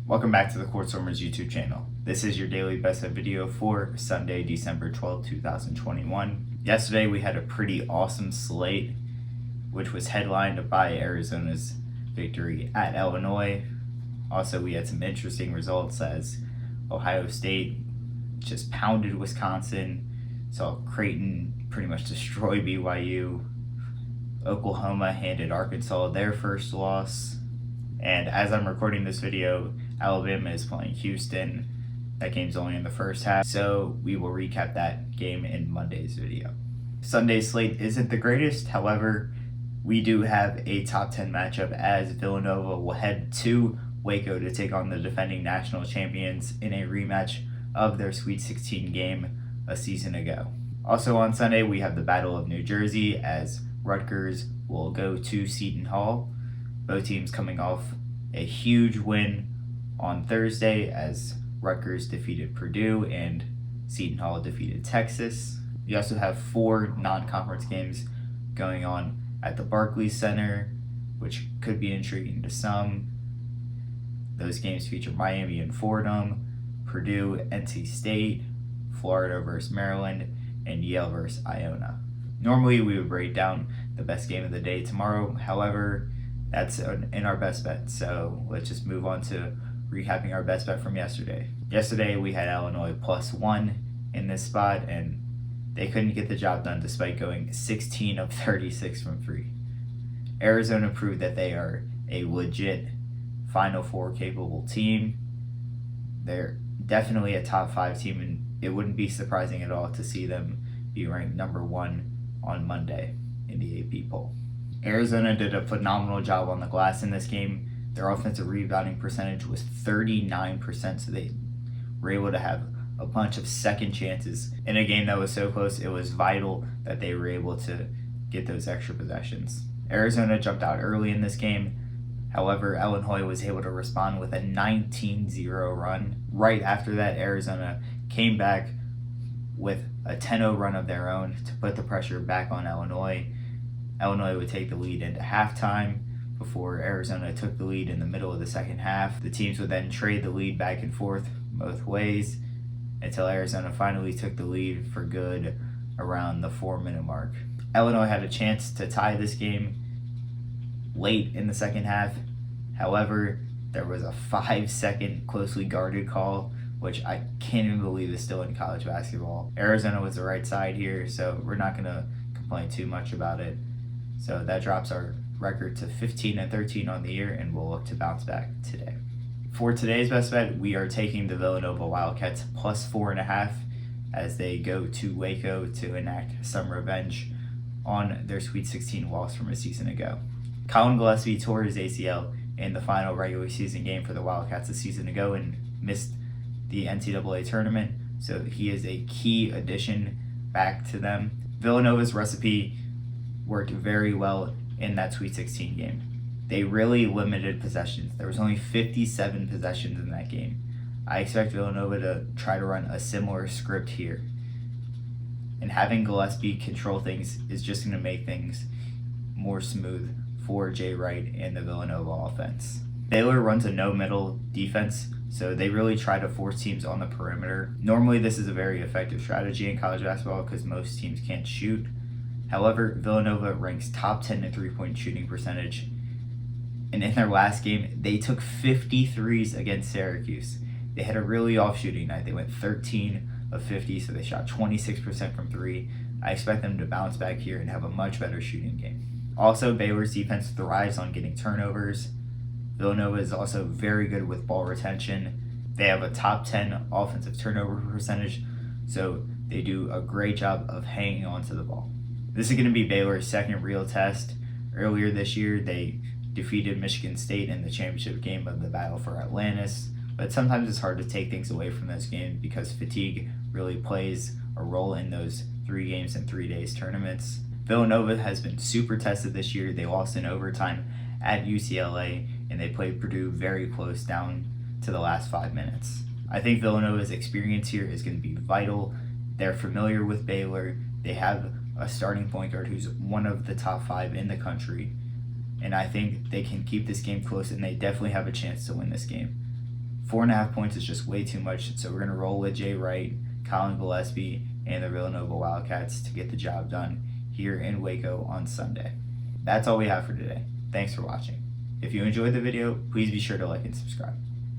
Welcome back to the Court Stormers YouTube channel. This is your daily best bet video for Sunday, December 12th, 2021. Yesterday we had a pretty awesome slate, which was headlined by Arizona's victory at Illinois. Also, we had some interesting results as Ohio State just pounded Wisconsin, saw Creighton pretty much destroy BYU. Oklahoma handed Arkansas their first loss. And as I'm recording this video, Alabama is playing Houston. That game's only in the first half, so we will recap that game in Monday's video. Sunday's slate isn't the greatest, however, we do have a top 10 matchup as Villanova will head to Waco to take on the defending national champions in a rematch of their Sweet 16 game a season ago. Also on Sunday, we have the Battle of New Jersey as Rutgers will go to Seton Hall. Both teams coming off a huge win on Thursday as Rutgers defeated Purdue and Seton Hall defeated Texas. You also have 4 non-conference games going on at the Barclays Center, which could be intriguing to some. Those games feature Miami and Fordham, Purdue, NC State, Florida versus Maryland, and Yale versus Iona. Normally we would break down the best game of the day tomorrow. However, that's in our best bet. So let's just move on to recapping our best bet from yesterday. Yesterday we had Illinois +1 in this spot, and they couldn't get the job done despite going 16 of 36 from 3. Arizona proved that they are a legit Final Four capable team. They're definitely a top 5 team, and it wouldn't be surprising at all to see them be ranked number 1 on Monday in the AP poll. Arizona did a phenomenal job on the glass in this game. Their offensive rebounding percentage was 39%, so they were able to have a bunch of second chances. In a game that was so close, it was vital that they were able to get those extra possessions. Arizona jumped out early in this game. However, Illinois was able to respond with a 19-0 run. Right after that, Arizona came back with a 10-0 run of their own to put the pressure back on Illinois. Illinois would take the lead into halftime before Arizona took the lead in the middle of the second half. The teams would then trade the lead back and forth both ways until Arizona finally took the lead for good around the 4-minute mark. Illinois had a chance to tie this game late in the second half. However, there was a 5-second closely guarded call, which I can't even believe is still in college basketball. Arizona was the right side here, so we're not going to complain too much about it. So that drops our record to 15-13 on the year, and we'll look to bounce back today. For today's best bet, we are taking the Villanova Wildcats +4.5 as they go to Waco to enact some revenge on their Sweet 16 loss from a season ago. Colin Gillespie tore his ACL in the final regular season game for the Wildcats a season ago and missed the NCAA tournament, so he is a key addition back to them. Villanova's recipe worked very well in that Sweet 16 game. They really limited possessions. There was only 57 possessions in that game. I expect Villanova to try to run a similar script here. And having Gillespie control things is just going to make things more smooth for Jay Wright and the Villanova offense. Baylor runs a no-middle defense, so they really try to force teams on the perimeter. Normally this is a very effective strategy in college basketball because most teams can't shoot. However, Villanova ranks top 10 in three-point shooting percentage. And in their last game, they took 53s against Syracuse. They had a really off shooting night. They went 13 of 50, so they shot 26% from 3. I expect them to bounce back here and have a much better shooting game. Also, Baylor's defense thrives on getting turnovers. Villanova is also very good with ball retention. They have a top 10 offensive turnover percentage, so they do a great job of hanging on to the ball. This is going to be Baylor's second real test. Earlier this year, they defeated Michigan State in the championship game of the Battle for Atlantis, but sometimes it's hard to take things away from those games because fatigue really plays a role in those 3 games in 3 days tournaments. Villanova has been super tested this year. They lost in overtime at UCLA, and they played Purdue very close down to the last 5 minutes. I think Villanova's experience here is going to be vital. They're familiar with Baylor. They have a starting point guard who's one of the top 5 in the country. And I think they can keep this game close, and they definitely have a chance to win this game. 4.5 points is just way too much, so we're going to roll with Jay Wright, Colin Gillespie, and the Villanova Wildcats to get the job done here in Waco on Sunday. That's all we have for today. Thanks for watching. If you enjoyed the video, please be sure to like and subscribe.